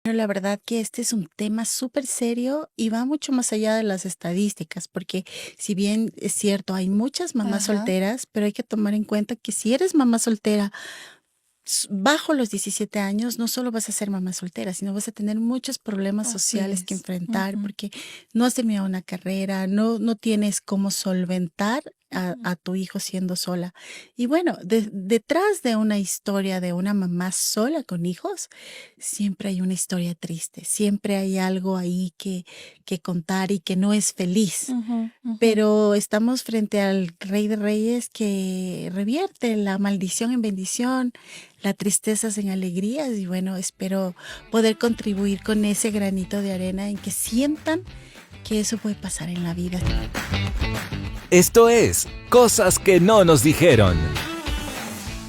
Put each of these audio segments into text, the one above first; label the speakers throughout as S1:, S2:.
S1: Pero la verdad que este es un tema súper serio y va mucho más allá de las estadísticas, porque si bien es cierto, hay muchas mamás
S2: Ajá.
S1: solteras, pero hay que tomar en cuenta que si eres mamá soltera bajo los 17 años, no solo vas a ser mamá soltera, sino vas a tener muchos problemas
S2: Así
S1: sociales que
S2: es.
S1: enfrentar,
S2: Ujú,
S1: porque no has terminado una carrera, no tienes cómo solventar
S2: ujú.
S1: a tu hijo siendo sola. Y bueno, detrás de una historia de una mamá sola con hijos, siempre hay una historia triste, siempre hay algo ahí que contar y que no es feliz.
S2: Ujú, ujú.
S1: Pero estamos frente al Rey de Reyes que revierte la maldición en bendición, la tristeza en alegrías y bueno, espero poder contribuir con ese granito de arena en que sientan que eso puede pasar en la vida.
S3: Esto es Cosas que no nos dijeron.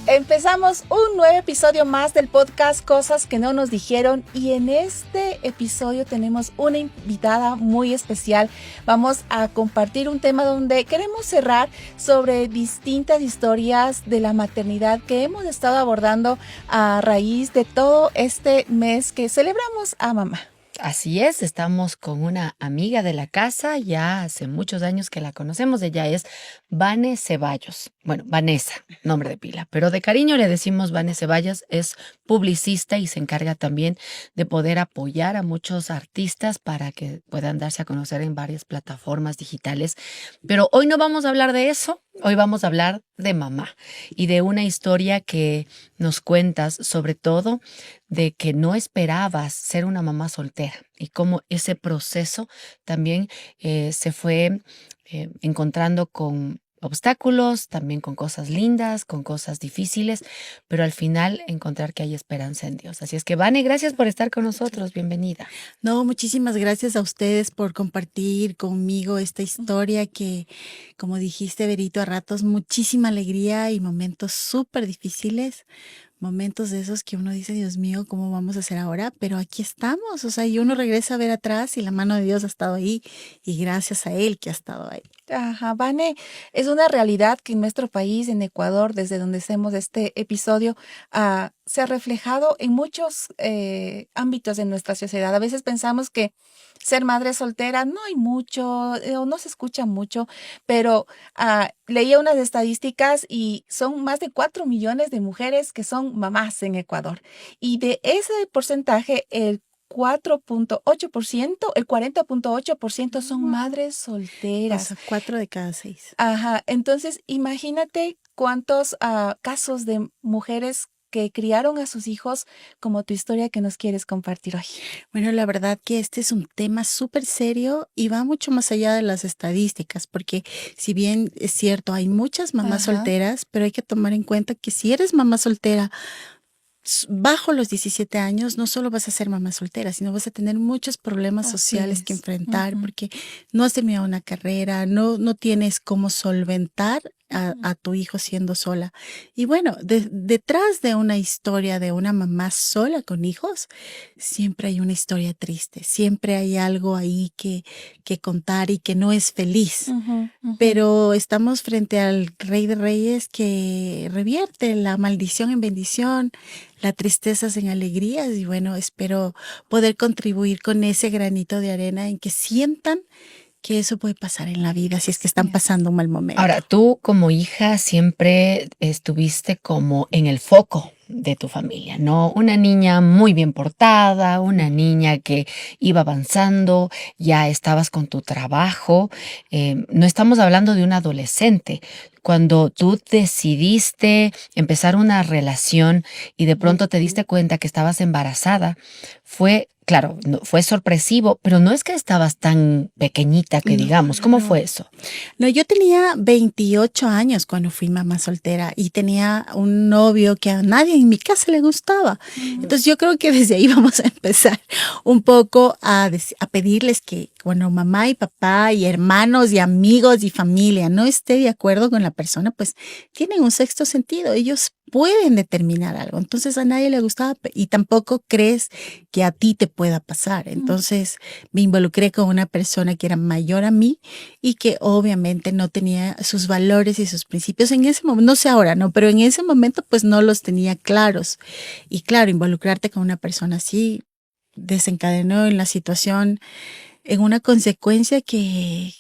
S2: Empezamos un nuevo episodio más del podcast Cosas que no nos dijeron y en este episodio tenemos una invitada muy especial. Vamos a compartir un tema donde queremos cerrar sobre distintas historias de la maternidad que hemos estado abordando a raíz de todo este mes que celebramos a mamá.
S4: Así es, estamos con una amiga de la casa, ya hace muchos años que la conocemos, ella es Vane Ceballos. Bueno, Vanessa, nombre de pila, pero de cariño le decimos Vane Ceballos, es publicista y se encarga también de poder apoyar a muchos artistas para que puedan darse a conocer en varias plataformas digitales. Pero hoy no vamos a hablar de eso, hoy vamos a hablar de mamá y de una historia que nos cuentas, sobre todo de que no esperabas ser una mamá soltera y cómo ese proceso también se fue encontrando con obstáculos, también con cosas lindas, con cosas difíciles, pero al final encontrar que hay esperanza en Dios. Así es que, Vane, gracias por estar con nosotros. Bienvenida.
S1: No, muchísimas gracias a ustedes por compartir conmigo esta historia que, como dijiste, Berito, a ratos muchísima alegría y momentos súper difíciles. Momentos de esos que uno dice, Dios mío, ¿cómo vamos a hacer ahora? Pero aquí estamos, o sea, y uno regresa a ver atrás y la mano de Dios ha estado ahí y gracias a Él que ha estado ahí.
S2: Ajá, Vane, es una realidad que en nuestro país, en Ecuador, desde donde hacemos este episodio, se ha reflejado en muchos ámbitos de nuestra sociedad. A veces pensamos que ser madre soltera no hay mucho o no se escucha mucho, pero leía unas estadísticas y son más de 4 millones de mujeres que son mamás en Ecuador. Y de ese porcentaje, el 4,8%, el 40,8% son madres
S1: O
S2: solteras.
S1: sea, 4 de cada 6.
S2: Ajá, entonces imagínate cuántos casos de mujeres que criaron a sus hijos como tu historia que nos quieres compartir hoy.
S1: Bueno, la verdad que este es un tema súper serio y va mucho más allá de las estadísticas, porque si bien es cierto, hay muchas mamás
S2: Ajá.
S1: solteras, pero hay que tomar en cuenta que si eres mamá soltera bajo los 17 años, no solo vas a ser mamá soltera, sino vas a tener muchos problemas
S2: Así
S1: sociales que
S2: es.
S1: enfrentar,
S2: Ujú,
S1: porque no has terminado una carrera, no tienes cómo solventar
S2: ujú.
S1: a tu hijo siendo sola. Y bueno, detrás de una historia de una mamá sola con hijos, siempre hay una historia triste, siempre hay algo ahí que contar y que no es feliz.
S2: Ujú, ujú.
S1: Pero estamos frente al Rey de Reyes que revierte la maldición en bendición, la tristeza en alegrías y bueno, espero poder contribuir con ese granito de arena en que sientan que eso puede pasar en la vida si es que están
S2: Así es.
S1: pasando un mal momento.
S4: Ahora, tú como hija siempre estuviste como en el foco de tu familia, ¿no? Una niña muy bien portada, una niña que iba avanzando, ya estabas con tu trabajo. No estamos hablando de un adolescente. Cuando tú decidiste empezar una relación y de pronto te diste cuenta que estabas embarazada, fue, claro, fue sorpresivo, pero no es que estabas tan pequeñita que
S1: No,
S4: digamos.
S1: no,
S4: ¿Cómo fue
S1: no.
S4: eso?
S1: No, yo tenía 28 años cuando fui mamá soltera y tenía un novio que a nadie en mi casa le gustaba.
S2: Ujú.
S1: Entonces yo creo que desde ahí vamos a empezar un poco a pedirles que cuando mamá y papá y hermanos y amigos y familia no esté de acuerdo con la persona, pues tienen un sexto sentido. Ellos pueden determinar algo. Entonces a nadie le gustaba y tampoco crees que a ti te pueda pasar. Entonces me involucré con una persona que era mayor a mí y que obviamente no tenía sus valores y sus principios en ese momento, no sé ahora, no, pero en ese momento pues no los tenía claros. Y claro, involucrarte con una persona así desencadenó en la situación, en una consecuencia que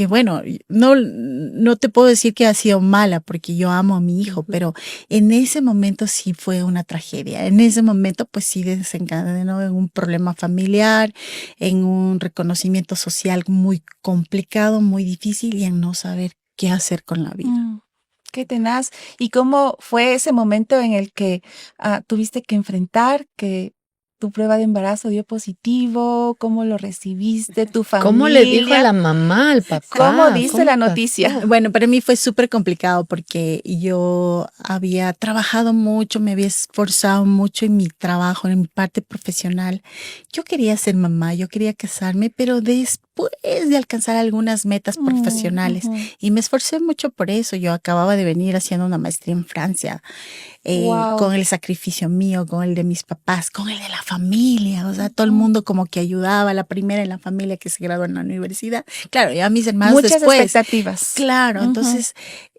S1: bueno, no te puedo decir que ha sido mala porque yo amo a mi hijo, pero en ese momento sí fue una tragedia. En ese momento pues sí desencadenó en un problema familiar, en un reconocimiento social muy complicado, muy difícil y en no saber qué hacer con la vida.
S2: Qué tenaz. ¿Y cómo fue ese momento en el que tuviste que enfrentar que tu prueba de embarazo dio positivo? ¿Cómo lo recibiste? ¿Tu familia?
S4: ¿Cómo le dijo a la mamá, al papá?
S2: ¿Cómo diste la
S4: pasó?
S2: noticia?
S1: Bueno, para mí fue súper complicado porque yo había trabajado mucho, me había esforzado mucho en mi trabajo, en mi parte profesional. Yo quería ser mamá, yo quería casarme, pero después de alcanzar algunas metas profesionales, y me esforcé mucho por eso. Yo acababa de venir haciendo una maestría en Francia,
S2: Wow.
S1: con el sacrificio mío, con el de mis papás, con el de la familia, o sea, todo el mundo como que ayudaba, la primera en la familia que se graduó en la universidad. Claro, ya mis hermanos
S2: Muchas
S1: después.
S2: expectativas.
S1: Claro, entonces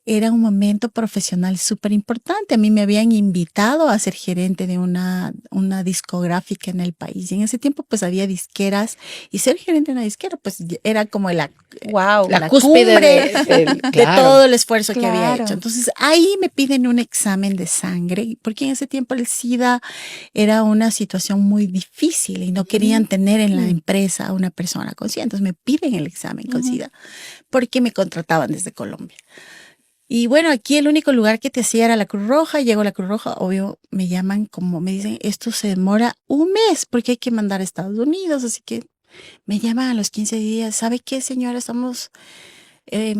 S1: era un momento profesional súper importante. A mí me habían invitado a ser gerente de una discográfica en el país. Y en ese tiempo pues había disqueras y ser gerente de una disquera pues era como
S2: Wow.
S1: la
S4: La cúspide
S1: cumbre de
S4: claro.
S1: todo el esfuerzo que había
S2: Claro.
S1: hecho. Entonces ahí me piden un examen de sangre porque en ese tiempo el SIDA era una situación muy difícil y no querían tener en la empresa a una persona con SIDA. Entonces me piden el examen con SIDA porque me contrataban desde Colombia. Y bueno, aquí el único lugar que te hacía era la Cruz Roja. Llego a la Cruz Roja, obvio, me llaman como me dicen, esto se demora un mes porque hay que mandar a Estados Unidos. Así que me llaman a los 15 días. ¿Sabe qué, señora? Estamos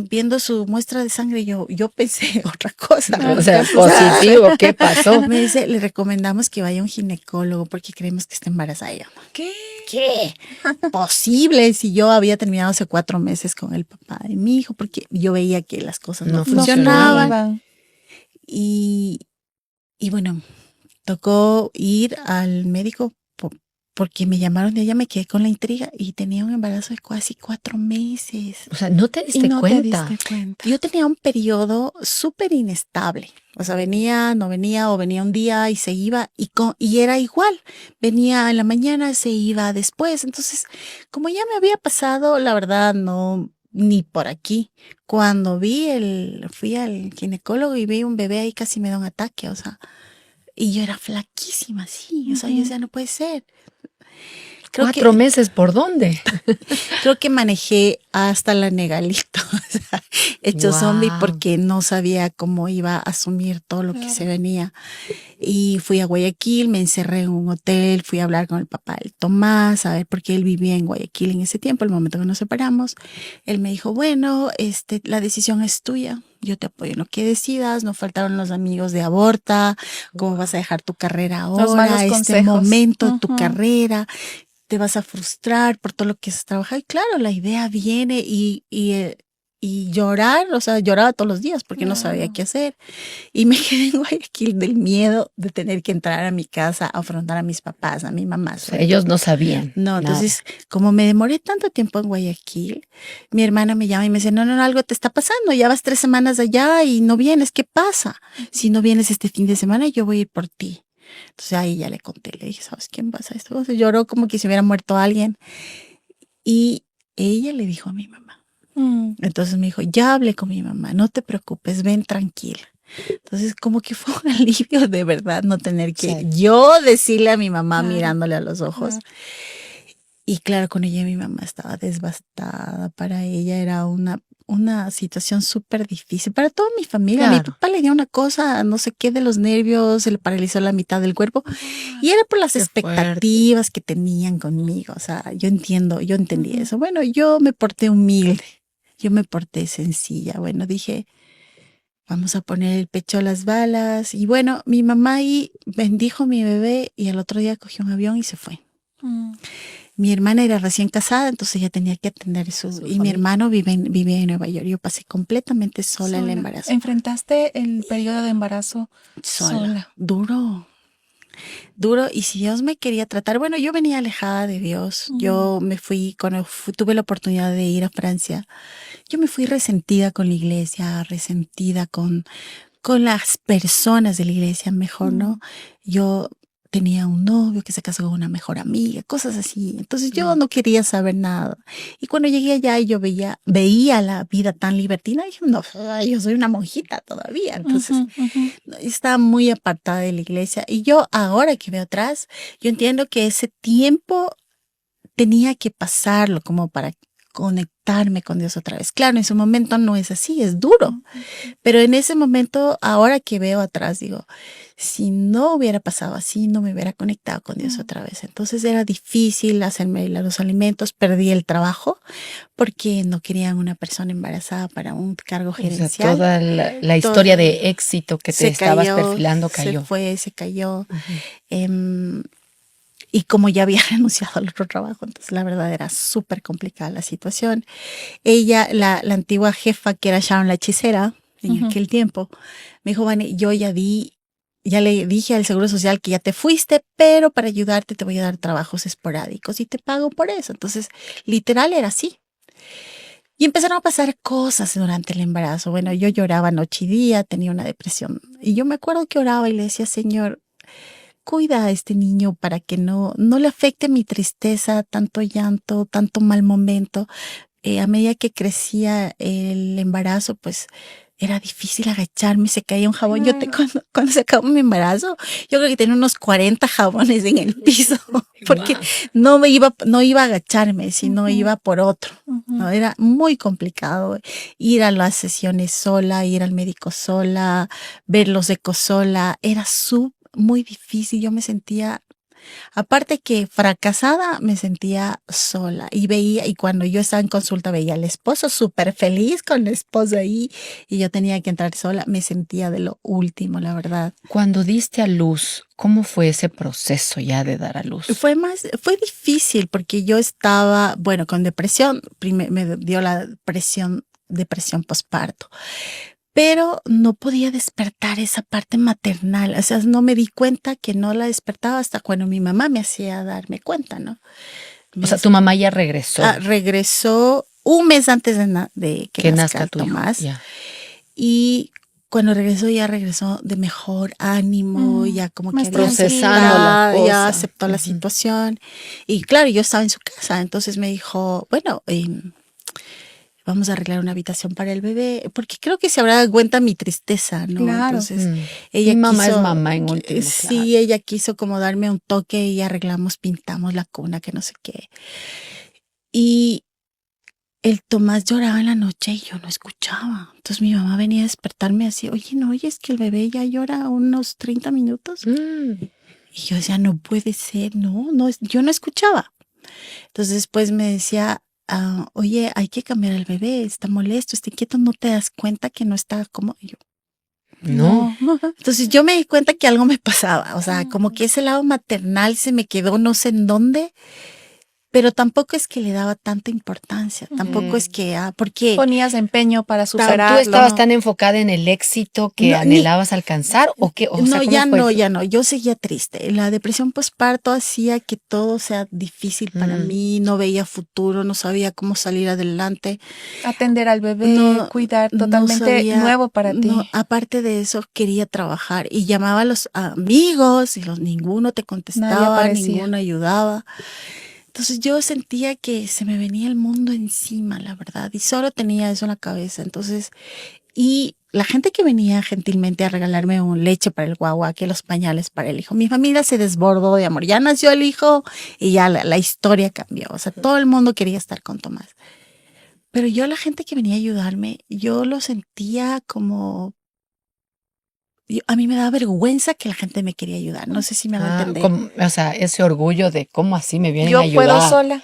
S1: viendo su muestra de sangre. Yo pensé otra cosa.
S4: O sea, positivo, ¿qué pasó?
S1: Me dice, le recomendamos que vaya a un ginecólogo porque creemos que está embarazada. Y yo,
S2: ¿Qué?
S1: ¿qué? Posible si yo había terminado hace 4 meses con el papá de mi hijo porque yo veía que las cosas no
S4: No
S1: funcionaban. Y bueno, tocó ir al médico porque me llamaron de allá, me quedé con la intriga y tenía un embarazo de casi 4 meses.
S4: O sea, ¿no te
S2: Y
S4: diste
S2: no
S4: cuenta?
S2: te diste cuenta.
S1: Yo tenía un periodo súper inestable. O sea, venía, no venía, o venía un día y se iba, y era igual. Venía en la mañana, se iba después. Entonces, como ya me había pasado, la verdad, no, ni por aquí. Cuando fui al ginecólogo y vi un bebé ahí, casi me da un ataque, o sea, y yo era flaquísima, sí. O sea, yo decía, no puede ser. Creo
S4: 4 meses, ¿por dónde?
S1: Creo que manejé hasta la Negalito, o sea, hecho zombie
S4: Guau.
S1: porque no sabía cómo iba a asumir todo lo que se venía. Y fui a Guayaquil, me encerré en un hotel, fui a hablar con el papá del Tomás, a ver, porque él vivía en Guayaquil en ese tiempo, el momento que nos separamos. Él me dijo, bueno, la decisión es tuya. Yo te apoyo en lo que decidas, no faltaron los amigos de Aborta, cómo vas a dejar tu carrera
S2: Los malos
S1: ahora, este
S2: consejos.
S1: momento de tu
S2: Ujú.
S1: carrera, te vas a frustrar por todo lo que has trabajado. Y claro, la idea viene y llorar, o sea, lloraba todos los días porque no sabía qué hacer. Y me quedé en Guayaquil del miedo de tener que entrar a mi casa, a afrontar a mis papás, a mi mamá.
S4: O sea, ellos no sabían.
S1: No,
S4: nada.
S1: entonces, como me demoré tanto tiempo en Guayaquil, mi hermana me llama y me dice, no, algo te está pasando, ya vas 3 semanas allá y no vienes, ¿qué pasa? Si no vienes este fin de semana, yo voy a ir por ti. Entonces ahí ya le conté, le dije, ¿sabes quién pasa esto? O sea, lloró como que se hubiera muerto alguien. Y ella le dijo a mi mamá. Entonces me dijo, ya hablé con mi mamá, no te preocupes, ven tranquila. Entonces como que fue un alivio de verdad no tener que yo decirle a mi mamá mirándole a los ojos. Y claro, con ella mi mamá estaba devastada. Para ella era una situación súper difícil. Para toda mi familia. A mi papá le dio una cosa, no sé qué, de los nervios, se le paralizó la mitad del cuerpo. Y era por las expectativas que tenían conmigo. O sea, yo entendí eso. Bueno, yo me porté humilde. Yo me porté sencilla. Bueno, dije, vamos a poner el pecho a las balas. Y bueno, mi mamá ahí bendijo a mi bebé y al otro día cogió un avión y se fue. Mi hermana era recién casada, entonces ella tenía que atender y mi hermano vivía en Nueva York. Yo pasé completamente sola en el embarazo.
S2: ¿Enfrentaste el periodo de embarazo sola?
S1: Duro. Y si Dios me quería tratar, bueno, yo venía alejada de Dios. Yo me fui, cuando tuve la oportunidad de ir a Francia, yo me fui resentida con la iglesia, resentida con las personas de la iglesia, mejor, ¿no? Yo tenía un novio que se casó con una mejor amiga, cosas así. Entonces yo no quería saber nada. Y cuando llegué allá y yo veía la vida tan libertina, dije, no, ay, yo soy una monjita todavía. Entonces estaba muy apartada de la iglesia. Y yo ahora que veo atrás, yo entiendo que ese tiempo tenía que pasarlo como para conectarme con Dios otra vez. Claro, en su momento no es así, es duro. Pero en ese momento, ahora que veo atrás, digo, si no hubiera pasado así, no me hubiera conectado con Dios otra vez. Entonces era difícil hacerme los alimentos, perdí el trabajo porque no querían una persona embarazada para un cargo
S4: O sea,
S1: gerencial.
S4: toda la historia de éxito que te
S1: Se
S4: estabas
S1: cayó,
S4: perfilando cayó.
S1: se cayó. Y como ya había renunciado al otro trabajo, entonces la verdad era súper complicada la situación. Ella, la antigua jefa, que era Sharon la hechicera, en aquel tiempo, me dijo, Vane, yo ya le dije al Seguro Social que ya te fuiste, pero para ayudarte te voy a dar trabajos esporádicos y te pago por eso. Entonces, literal era así. Y empezaron a pasar cosas durante el embarazo. Bueno, yo lloraba noche y día, tenía una depresión. Y yo me acuerdo que oraba y le decía, Señor, cuida a este niño para que no le afecte mi tristeza, tanto llanto, tanto mal momento. A medida que crecía el embarazo, pues era difícil agacharme, se caía un jabón. Cuando se acabó mi embarazo, yo creo que tenía unos 40 jabones en el piso, porque no iba a agacharme, sino iba por otro. No, era muy complicado ir a las sesiones sola, ir al médico sola, ver los ecos sola, era muy difícil. Yo me sentía, aparte que fracasada, me sentía sola y cuando yo estaba en consulta veía al esposo súper feliz con la esposa ahí y yo tenía que entrar sola, me sentía de lo último, la verdad.
S4: Cuando diste a luz, ¿cómo fue ese proceso ya de dar a luz?
S1: Fue difícil porque yo estaba, bueno, con depresión, me dio la depresión posparto. Pero no podía despertar esa parte maternal. O sea, no me di cuenta que no la despertaba hasta cuando mi mamá me hacía darme cuenta, ¿no?
S4: O sea, tu mamá ya regresó.
S1: Regresó un mes antes de que nazca
S4: tu hijo.
S1: Tomás.
S4: Ya.
S1: Y cuando regresó, ya regresó de mejor ánimo, ya como que había
S4: procesando la cosa.
S1: ya aceptó la situación. Y claro, yo estaba en su casa, entonces me dijo, bueno, vamos a arreglar una habitación para el bebé, porque creo que se habrá dado cuenta mi tristeza, ¿no?
S2: Claro.
S1: Entonces, ella
S4: Mi mamá
S1: quiso,
S4: es mamá en último,
S1: sí,
S4: claro.
S1: ella quiso como darme un toque y arreglamos, pintamos la cuna, que no sé qué. Y el Tomás lloraba en la noche y yo no escuchaba. Entonces mi mamá venía a despertarme así, oye, ¿no oyes que el bebé ya llora unos 30 minutos? Y yo decía, no puede ser, no, yo no escuchaba. Entonces después me decía, oye, hay que cambiar al bebé, está molesto, está inquieto, ¿no te das cuenta que no está como yo?
S4: No.
S1: Entonces yo me di cuenta que algo me pasaba, o sea, como que ese lado maternal se me quedó no sé en dónde, pero tampoco es que le daba tanta importancia, tampoco es que, porque
S2: Ponías empeño para
S4: ¿Tú
S2: superarlo.
S4: estabas tan enfocada en el éxito que
S1: No,
S4: anhelabas alcanzar o qué? O sea, ¿cómo fue eso?
S1: ya no, yo seguía triste. La depresión postparto hacía que todo sea difícil para mí, no veía futuro, no sabía cómo salir adelante.
S2: Atender al bebé, cuidar, totalmente nuevo para ti.
S1: No, aparte de eso, quería trabajar y llamaba a los amigos y ninguno te contestaba, ninguno ayudaba. Entonces yo sentía que se me venía el mundo encima, la verdad, y solo tenía eso en la cabeza. Entonces, y la gente que venía gentilmente a regalarme un leche para el guagua, que los pañales para el hijo, mi familia se desbordó de amor. Ya nació el hijo y ya la historia cambió. O sea, todo el mundo quería estar con Tomás. Pero yo, la gente que venía a ayudarme, yo lo sentía como... a mí me daba vergüenza que la gente me quería ayudar. No sé si me va a entender.
S4: O sea, ese orgullo de cómo así me vienen
S2: Yo
S4: a ayudar.
S2: puedo sola.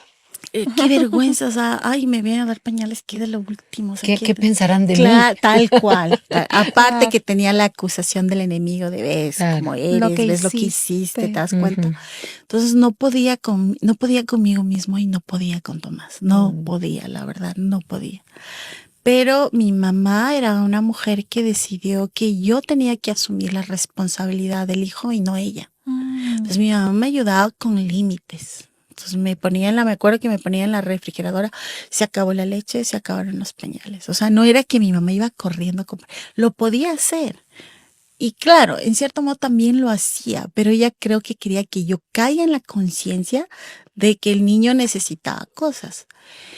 S1: Qué vergüenza, o sea, ay, me vienen a dar pañales, que de lo último. O sea,
S4: ¿Qué pensarán de
S1: claro,
S4: mí?
S1: tal cual. Aparte que tenía la acusación del enemigo de ves cómo eres, ves lo que hiciste, te das cuenta. Entonces no podía conmigo mismo y no podía con Tomás. No podía, la verdad, no podía. Pero mi mamá era una mujer que decidió que yo tenía que asumir la responsabilidad del hijo y no ella. Entonces mi mamá me ayudaba con límites. Entonces me acuerdo que me ponía en la refrigeradora, se acabó la leche, se acabaron los pañales. O sea, no era que mi mamá iba corriendo a comprar. Lo podía hacer, Y claro, en cierto modo también lo hacía, pero ella creo que quería que yo caiga en la conciencia de que el niño necesitaba cosas.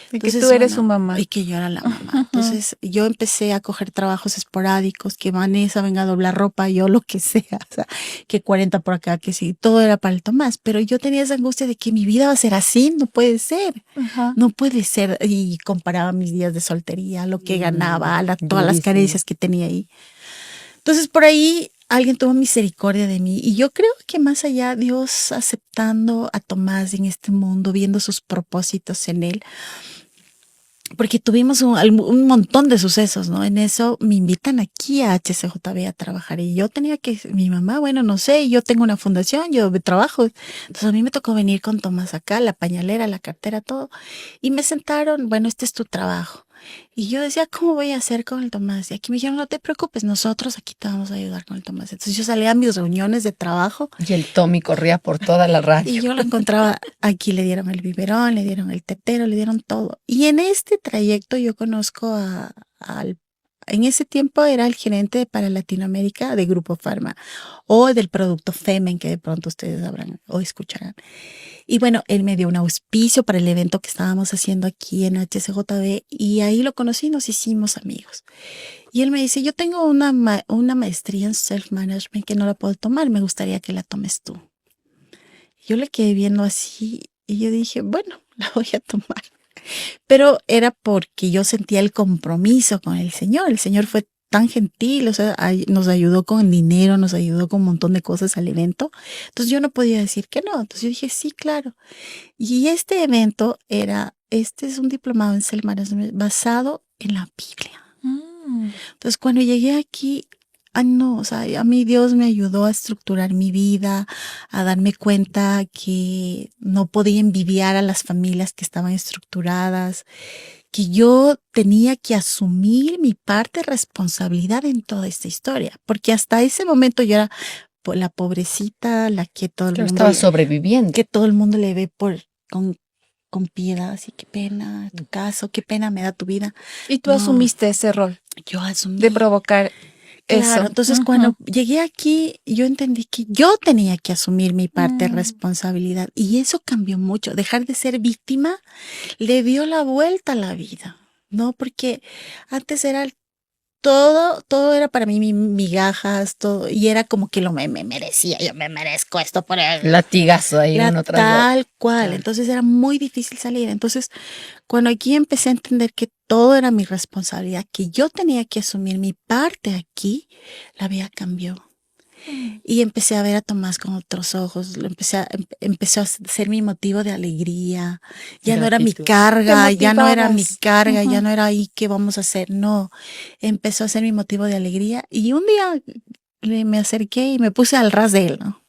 S2: Y que
S1: Entonces,
S2: tú eres su
S1: bueno,
S2: mamá.
S1: y que yo era la mamá. Entonces yo empecé a coger trabajos esporádicos, que Vanessa venga a doblar ropa, yo lo que sea, o sea, que 40 por acá, que sí, todo era para el Tomás. Pero yo tenía esa angustia de que mi vida va a ser así, no puede ser,
S2: Ajá.
S1: no puede ser. Y comparaba mis días de soltería, lo que ganaba, todas las
S4: durísimo.
S1: carencias que tenía ahí. Entonces por ahí alguien tuvo misericordia de mí y yo creo que más allá Dios aceptando a Tomás en este mundo, viendo sus propósitos en él, porque tuvimos un montón de sucesos, ¿no? En eso me invitan aquí a HCJB a trabajar y yo tenía que, mi mamá, bueno, no sé, yo tengo una fundación, yo trabajo, entonces a mí me tocó venir con Tomás acá, la pañalera, la cartera, todo, y me sentaron, bueno, este es tu trabajo. Y yo decía, ¿cómo voy a hacer con el Tomás? Y aquí me dijeron, no te preocupes, nosotros aquí te vamos a ayudar con el Tomás. Entonces yo salía a mis reuniones de trabajo
S4: Y el Tommy corría por toda la radio.
S1: y yo lo encontraba aquí, le dieron el biberón, le dieron el tetero, le dieron todo. Y en este trayecto yo conozco en ese tiempo era el gerente para Latinoamérica de Grupo Pharma o del producto Femen, que de pronto ustedes sabrán o escucharán. Y bueno, él me dio un auspicio para el evento que estábamos haciendo aquí en HCJB y ahí lo conocí y nos hicimos amigos. Y él me dice, yo tengo una maestría en self-management que no la puedo tomar, me gustaría que la tomes tú. Yo le quedé viendo así y yo dije, bueno, la voy a tomar. Pero era porque yo sentía el compromiso con el Señor. El Señor fue tan gentil, o sea, nos ayudó con dinero, nos ayudó con un montón de cosas al evento. Entonces yo no podía decir que no. Entonces yo dije, sí, claro. Y este evento este es un diplomado en self-management basado en la Biblia. Entonces cuando llegué aquí, no, o sea, a mí Dios me ayudó a estructurar mi vida, a darme cuenta que no podía envidiar a las familias que estaban estructuradas, que yo tenía que asumir mi parte de responsabilidad en toda esta historia, porque hasta ese momento yo era la pobrecita, la que todo el
S4: Claro,
S1: mundo
S4: estaba sobreviviendo.
S1: que todo el mundo le ve con piedad, así qué pena tu caso, qué pena me da tu vida.
S2: Y tú
S1: No.
S2: asumiste ese rol
S1: Yo asumí.
S2: de provocar
S1: Claro,
S2: eso.
S1: entonces
S2: Ujú.
S1: cuando llegué aquí, yo entendí que yo tenía que asumir mi parte de
S2: Mm.
S1: responsabilidad y eso cambió mucho. Dejar de ser víctima le dio la vuelta a la vida, ¿no? Porque antes era todo era para mí migajas, todo, y era como que me merecía, yo me merezco esto por él.
S4: Latigazo ahí
S1: Era
S4: uno tras otro.
S1: tal cual,
S4: Claro.
S1: entonces era muy difícil salir. Entonces, cuando aquí empecé a entender que todo era mi responsabilidad, que yo tenía que asumir mi parte aquí, la vida cambió. Y empecé a ver a Tomás con otros ojos, empezó a ser mi motivo de alegría, ya no era mi
S4: Gratitud.
S1: carga,
S2: Te
S1: ya no era mi
S2: motivabas.
S1: carga, ya
S2: Ujú.
S1: no era ahí qué vamos a hacer, no, empezó a ser mi motivo de alegría y un día me acerqué y me puse al ras de él, ¿no?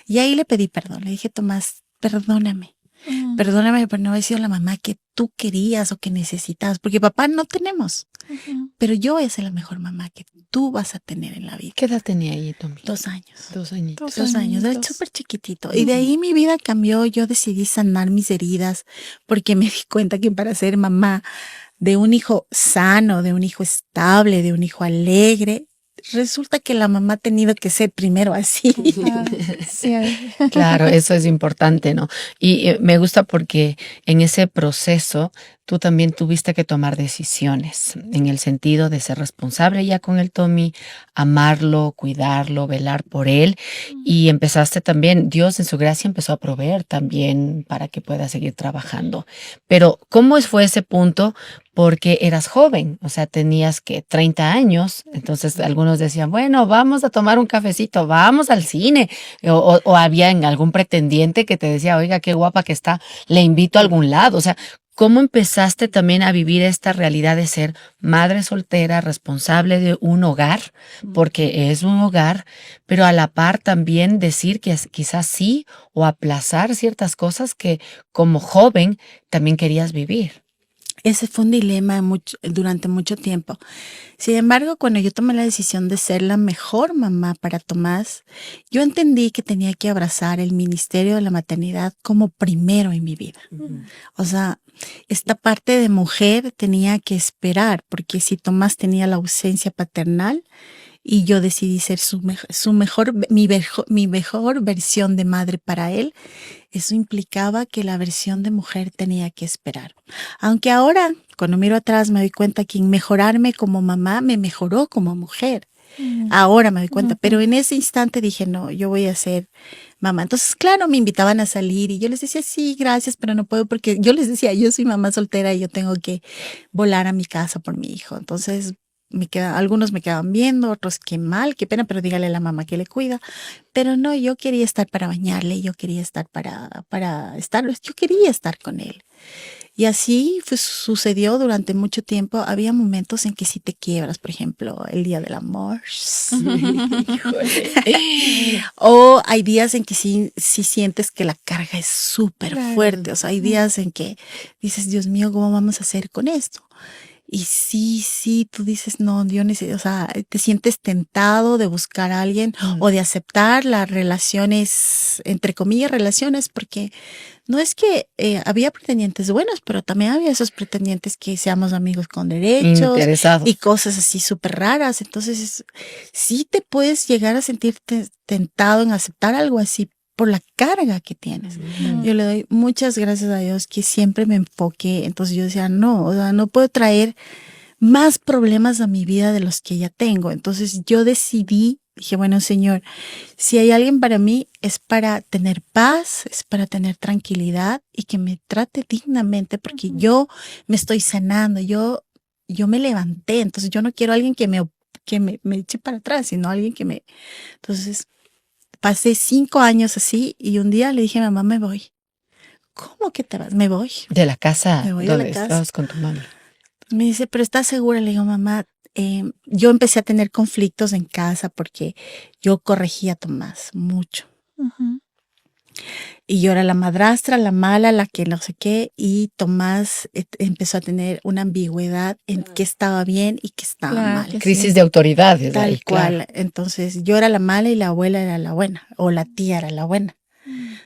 S1: Y ahí le pedí perdón, le dije, Tomás, perdóname.
S2: Mm.
S1: Perdóname por no haber sido la mamá que tú querías o que necesitabas, porque papá no tenemos,
S2: Ujú.
S1: pero yo voy a ser la mejor mamá que tú vas a tener en la vida.
S4: ¿Qué edad tenía ahí, Tommy?
S1: 2 años.
S4: 2 añitos.
S1: 2 años, era
S2: añitos.
S1: súper chiquitito. Y de ahí mi vida cambió, yo decidí sanar mis heridas, porque me di cuenta que para ser mamá de un hijo sano, de un hijo estable, de un hijo alegre, resulta que la mamá ha tenido que ser primero así.
S2: Ah, sí.
S4: Claro, eso es importante, ¿no? Y me gusta porque en ese proceso tú también tuviste que tomar decisiones en el sentido de ser responsable ya con el Tommy, amarlo, cuidarlo, velar por él y empezaste también, Dios en su gracia empezó a proveer también para que puedas seguir trabajando. Pero ¿cómo fue ese punto? Porque eras joven, o sea, tenías que 30 años, entonces algunos decían, bueno, vamos a tomar un cafecito, vamos al cine, o había en algún pretendiente que te decía, oiga, qué guapa que está, le invito a algún lado, o sea, ¿cómo empezaste también a vivir esta realidad de ser madre soltera, responsable de un hogar, porque es un hogar, pero a la par también decir que quizás sí o aplazar ciertas cosas que como joven también querías vivir?
S1: Ese fue un dilema durante mucho tiempo. Sin embargo, cuando yo tomé la decisión de ser la mejor mamá para Tomás, yo entendí que tenía que abrazar el ministerio de la maternidad como primero en mi vida. O sea, esta parte de mujer tenía que esperar, porque si Tomás tenía la ausencia paternal, y yo decidí ser mi mejor versión de madre para él. Eso implicaba que la versión de mujer tenía que esperar. Aunque ahora, cuando miro atrás, me doy cuenta que en mejorarme como mamá, me mejoró como mujer. Ahora me doy cuenta, pero en ese instante dije, no, yo voy a ser mamá. Entonces, claro, me invitaban a salir y yo les decía, sí, gracias, pero no puedo porque yo les decía, yo soy mamá soltera y yo tengo que volar a mi casa por mi hijo. Entonces, algunos me quedaban viendo, otros qué mal, qué pena, pero dígale a la mamá que le cuida. Pero no, yo quería estar para bañarle, yo quería estar yo quería estar con él. Y así sucedió durante mucho tiempo. Había momentos en que sí te quiebras, por ejemplo, el día del amor. O hay días en que sí sientes que la carga es súper fuerte. O sea, hay días en que dices, Dios mío, ¿cómo vamos a hacer con esto? Y sí, tú dices, no, yo necesito, o sea, te sientes tentado de buscar a alguien o de aceptar las relaciones, entre comillas, relaciones, porque no es que había pretendientes buenos, pero también había esos pretendientes que seamos amigos con derechos
S4: Interesados.
S1: y cosas así súper raras. Entonces, sí te puedes llegar a sentirte tentado en aceptar algo así por la carga que tienes. Yo le doy muchas gracias a Dios que siempre me enfoqué. Entonces yo decía, no, o sea, no puedo traer más problemas a mi vida de los que ya tengo. Entonces yo decidí, dije, bueno, Señor, si hay alguien para mí, es para tener paz, es para tener tranquilidad y que me trate dignamente, porque yo me estoy sanando, yo me levanté. Entonces yo no quiero a alguien que me eche para atrás, sino alguien que me... Entonces... pasé 5 años así y un día le dije a mamá, me voy. ¿Cómo que te vas? Me voy.
S4: De la casa
S1: Me voy de
S4: donde
S1: la casa.
S4: estabas con tu mamá.
S1: Me dice, ¿pero estás segura? Le digo, mamá, yo empecé a tener conflictos en casa porque yo corregía a Tomás mucho. Y yo era la madrastra, la mala, la que no sé qué, y Tomás empezó a tener una ambigüedad en qué estaba bien y qué estaba mal.
S4: Crisis de autoridades.
S1: Tal
S4: ahí,
S1: cual.
S4: claro.
S1: Entonces yo era la mala y la abuela era la buena, o la tía era la buena.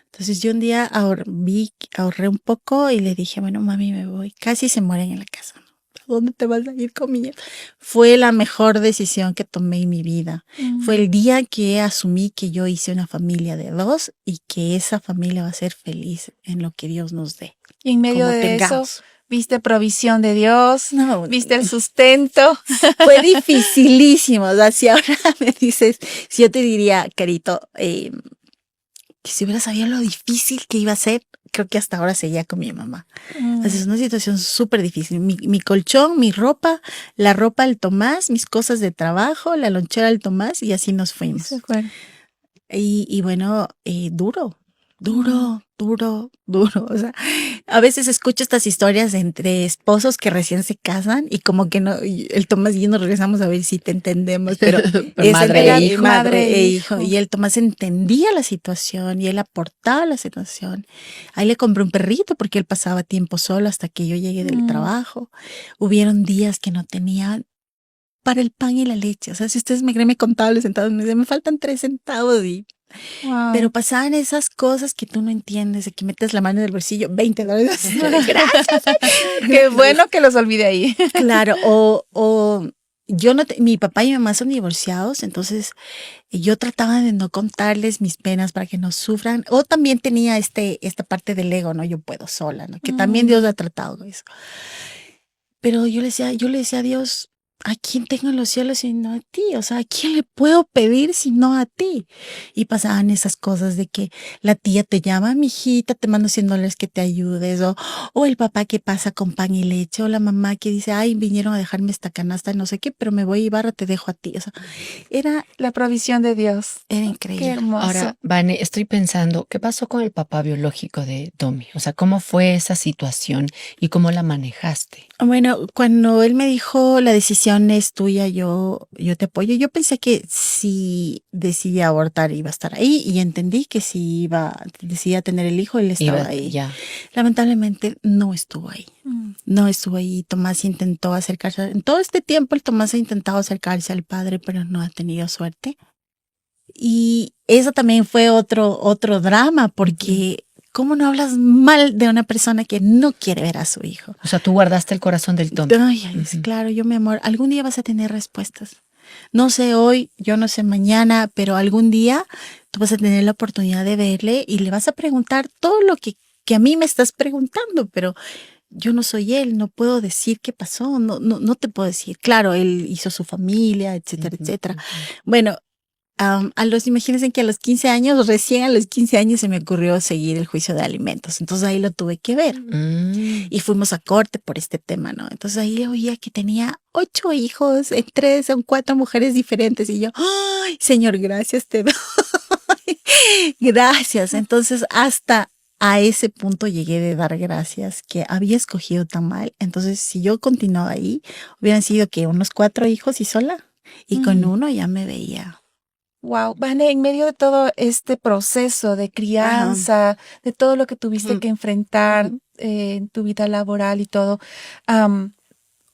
S1: Entonces yo un día ahorré un poco y le dije, bueno, mami, me voy. Casi se mueren en la casa. ¿A dónde te vas a ir conmigo? Fue la mejor decisión que tomé en mi vida. Fue el día que asumí que yo hice una familia de 2 y que esa familia va a ser feliz en lo que Dios nos dé.
S2: Y en medio
S1: Como
S2: de
S1: tengamos.
S2: eso, viste provisión de Dios,
S1: No,
S2: viste el sustento.
S1: fue dificilísimo. O sea, si ahora me dices, si yo te diría, Carito, que si hubiera sabido lo difícil que iba a ser, creo que hasta ahora seguía con mi mamá. Así es una situación súper difícil. Mi colchón, mi ropa, la ropa del Tomás, mis cosas de trabajo, la lonchera del Tomás y así nos fuimos. Y bueno, duro. O sea, a veces escucho estas historias entre esposos que recién se casan y como que no, el Tomás y yo nos regresamos a ver si te entendemos, pero
S4: madre e hijo.
S1: Madre e hijo. Y el Tomás entendía la situación y él aportaba la situación. Ahí le compré un perrito porque él pasaba tiempo solo hasta que yo llegué del trabajo. Hubieron días que no tenía para el pan y la leche. O sea, si ustedes me creen, me contaban los centavos, me decían, me faltan 3 centavos y...
S2: Wow.
S1: Pero pasaban esas cosas que tú no entiendes, de que metes la mano en el bolsillo, $20. Gracias.
S2: Qué bueno que los olvide ahí.
S1: Claro, o yo no, mi papá y mi mamá son divorciados, entonces yo trataba de no contarles mis penas para que no sufran. O también tenía esta parte del ego, ¿no? Yo puedo sola, ¿no? Que también Dios ha tratado con eso. Pero yo le decía a Dios, ¿a quién tengo en los cielos sino a ti? O sea, ¿a quién le puedo pedir sino a ti? Y pasaban esas cosas de que la tía te llama, mijita, te mando $100 que te ayudes, o el papá que pasa con pan y leche, o la mamá que dice, ay, vinieron a dejarme esta canasta, no sé qué, pero me voy a Ibarra, te dejo a ti. O sea, era
S2: La provisión de Dios.
S1: increíble.
S2: Qué hermoso.
S4: Ahora, Vane, estoy pensando, ¿qué pasó con el papá biológico de Domi? O sea, ¿cómo fue esa situación y cómo la manejaste?
S1: Bueno, cuando él me dijo la decisión es tuya, yo te apoyo. Yo pensé que si decidía abortar iba a estar ahí y entendí que si decidía tener el hijo, él estaba ahí.
S4: Ya.
S1: Lamentablemente no estuvo ahí. No estuvo ahí. Tomás intentó acercarse. En todo este tiempo el Tomás ha intentado acercarse al padre, pero no ha tenido suerte. Y eso también fue otro drama porque... ¿Cómo no hablas mal de una persona que no quiere ver a su hijo?
S4: O sea, tú guardaste el corazón del tonto.
S1: Ay, claro, mi amor, algún día vas a tener respuestas. No sé hoy, yo no sé mañana, pero algún día tú vas a tener la oportunidad de verle y le vas a preguntar todo lo que a mí me estás preguntando, pero yo no soy él, no puedo decir qué pasó, no te puedo decir. Claro, él hizo su familia, etcétera,
S4: Ujú,
S1: etcétera.
S4: ujú.
S1: Bueno, imagínense que a los 15 años, recién a los 15 años se me ocurrió seguir el juicio de alimentos. Entonces ahí lo tuve que ver.
S4: Mm.
S1: Y fuimos a corte por este tema, ¿no? Entonces ahí oía que tenía 8 hijos, en 3 o 4 mujeres diferentes. Y yo, ¡ay, señor, gracias te doy! Gracias. Entonces hasta a ese punto llegué de dar gracias que había escogido tan mal. Entonces si yo continuaba ahí, hubieran sido que unos 4 hijos y sola. Y con
S4: Mm.
S1: uno ya me veía.
S2: Wow, Vane, en medio de todo este proceso de
S1: Ajá.
S2: crianza, de todo lo que tuviste
S1: Ujú,
S2: que enfrentar
S1: ujú.
S2: en tu vida laboral y todo, am,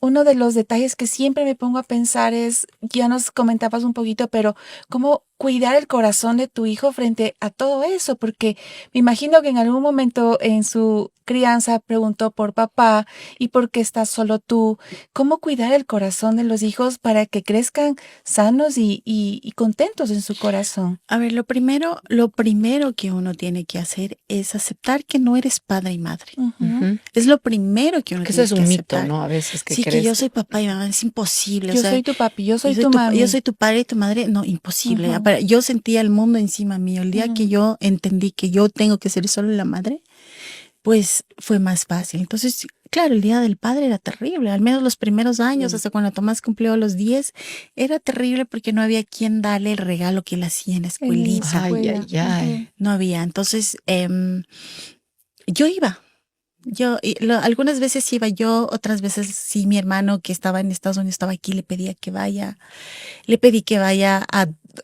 S2: uno de los detalles que siempre me pongo a pensar es, ya nos comentabas un poquito, pero cómo cuidar el corazón de tu hijo frente a todo eso, porque me imagino que en algún momento en su crianza preguntó por papá y por qué estás solo tú. ¿Cómo cuidar el corazón de los hijos para que crezcan sanos y contentos en su corazón?
S1: A ver, lo primero que uno tiene que hacer es aceptar que no eres padre y madre.
S2: Ujú.
S4: Ujú.
S1: Es lo primero que uno
S4: Que eso
S1: tiene
S4: es
S1: que
S4: un mito,
S1: aceptar.
S4: ¿no? A veces que
S1: Sí, que yo
S4: crees.
S1: soy papá y mamá, es imposible. O
S2: Yo
S1: sea,
S2: soy tu papi, yo soy
S1: yo soy
S2: tu
S1: yo
S2: mami.
S1: soy tu padre y tu madre, no, imposible.
S2: Ujú,
S1: Aparte, yo sentía el mundo encima mío. El día que
S2: ujú.
S1: yo entendí que yo tengo que ser solo la madre, pues fue más fácil. Entonces, claro, el día del padre era terrible, al menos los primeros años,
S4: Mm.
S1: hasta cuando Tomás cumplió los 10, era terrible porque no había quien darle el regalo que él hacía en la
S2: En la
S1: escuelita.
S4: Ay,
S2: escuela.
S4: ay, ay.
S1: No había. Entonces, yo iba. Algunas veces iba yo, otras veces sí, mi hermano que estaba en Estados Unidos estaba aquí, le pedía que vaya. Le pedí que vaya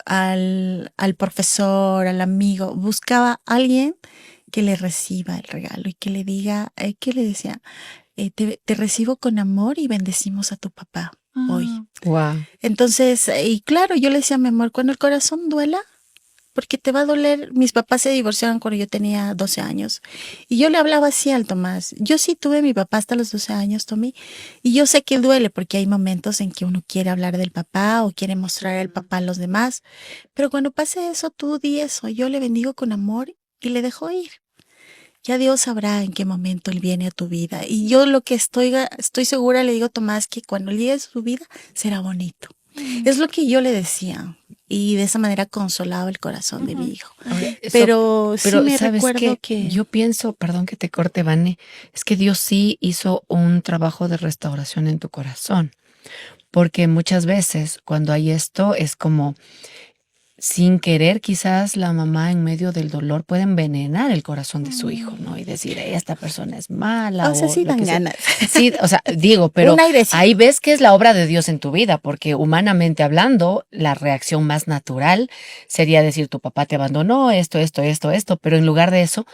S1: al profesor, al amigo, buscaba a alguien que le reciba el regalo y que le diga, ¿qué le decía? Te recibo con amor y bendecimos a tu papá hoy.
S2: Mm,
S4: Wow.
S1: Entonces, y claro, yo le decía, mi amor, cuando el corazón duela, porque te va a doler. Mis papás se divorciaron cuando yo tenía 12 años. Y yo le hablaba así al Tomás. Yo sí tuve a mi papá hasta los 12 años, Tommy. Y yo sé que duele porque hay momentos en que uno quiere hablar del papá o quiere mostrar al papá a los demás. Pero cuando pase eso, tú di eso. Yo le bendigo con amor y le dejo ir. Ya Dios sabrá en qué momento Él viene a tu vida. Y yo lo que estoy segura, le digo a Tomás, que cuando Él llegue a su vida, será bonito.
S2: mm,
S1: Es lo que yo le decía. Y de esa manera consolaba el corazón de mi
S2: ujú,
S1: hijo.
S4: Ahora,
S2: ujú.
S1: Pero sí
S4: pero
S1: me
S4: ¿sabes
S1: recuerdo
S4: qué?
S1: que
S4: Yo pienso, perdón que te corte, Vane, es que Dios sí hizo un trabajo de restauración en tu corazón, porque muchas veces cuando hay esto es como sin querer, quizás la mamá en medio del dolor puede envenenar el corazón de su hijo, ¿no? Y decir, esta persona es mala
S1: o sea,
S4: o
S1: sí
S4: lo
S1: dan
S4: que sea.
S1: ganas.
S4: Sí, o sea, digo, pero
S1: Un airecito.
S4: ahí ves que es la obra de Dios en tu vida, porque humanamente hablando, la reacción más natural sería decir, tu papá te abandonó, esto, pero en lugar de eso,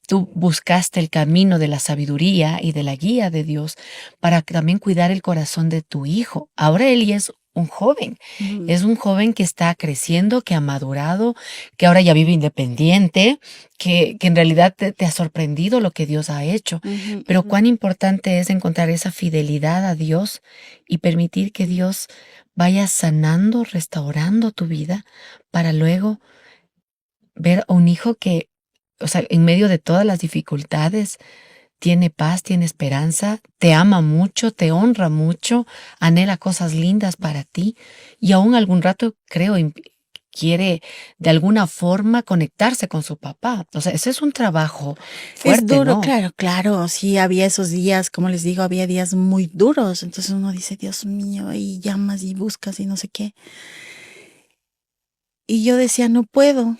S4: tú buscaste el camino de la sabiduría y de la guía de Dios para también cuidar el corazón de tu hijo. Ahora él ya es un joven.
S1: Ujú,
S4: Es un joven que está creciendo, que ha madurado, que ahora ya vive independiente, que en realidad te ha sorprendido lo que Dios ha hecho.
S1: ujú,
S4: Pero
S1: ujú.
S4: cuán importante es encontrar esa fidelidad a Dios y permitir que Dios vaya sanando, restaurando tu vida para luego ver a un hijo que, o sea, en medio de todas las dificultades, tiene paz, tiene esperanza, te ama mucho, te honra mucho, anhela cosas lindas para ti y aún algún rato, creo, quiere de alguna forma conectarse con su papá. O sea, ese es un trabajo
S1: Es
S4: fuerte,
S1: duro,
S4: ¿no?
S1: claro, claro. Sí, había esos días, como les digo, había días muy duros. Entonces uno dice, Dios mío, y llamas y buscas y no sé qué. Y yo decía, no puedo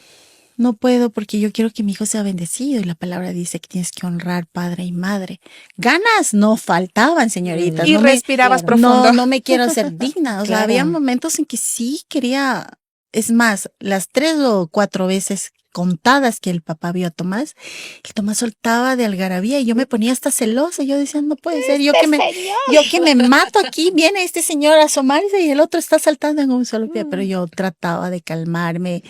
S1: porque yo quiero que mi hijo sea bendecido. Y la palabra dice que tienes que honrar padre y madre. Ganas no faltaban, señoritas.
S2: Y respirabas
S4: Claro.
S2: profundo.
S1: No me quiero hacer digna. O sea, había
S4: Claro.
S1: momentos en que sí quería, es más, las 3 o 4 veces contadas que el papá vio a Tomás, el Tomás soltaba de algarabía y yo me ponía hasta celosa. Yo decía, no puede ser, yo que me mato aquí, viene este señor a asomarse y el otro está saltando en un solo pie. Pero yo trataba de calmarme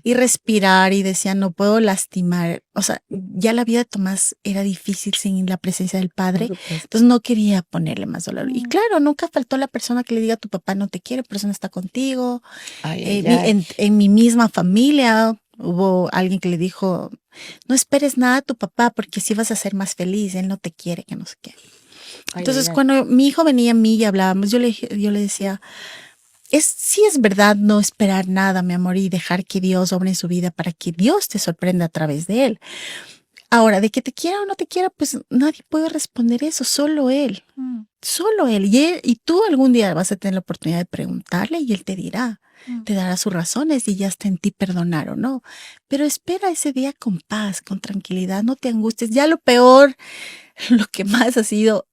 S1: y respirar y decía, no puedo lastimar. O sea, ya la vida de Tomás era difícil sin la presencia del padre, entonces no quería ponerle más dolor. Y claro, nunca faltó la persona que le diga, tu papá no te quiere, persona está contigo. En mi misma familia hubo alguien que le dijo, no esperes nada a tu papá porque así vas a ser más feliz, él no te quiere, que no sé qué. Entonces cuando mi hijo venía a mí y hablábamos, yo le decía, sí es verdad no esperar nada, mi amor, y dejar que Dios obre en su vida para que Dios te sorprenda a través de él. Ahora, de que te quiera o no te quiera, pues nadie puede responder eso, solo él. Solo él. Y tú algún día vas a tener la oportunidad de preguntarle y él te dirá, te dará sus razones y ya está en ti perdonar o no. Pero espera ese día con paz, con tranquilidad, no te angusties. Ya lo peor, lo que más ha sido,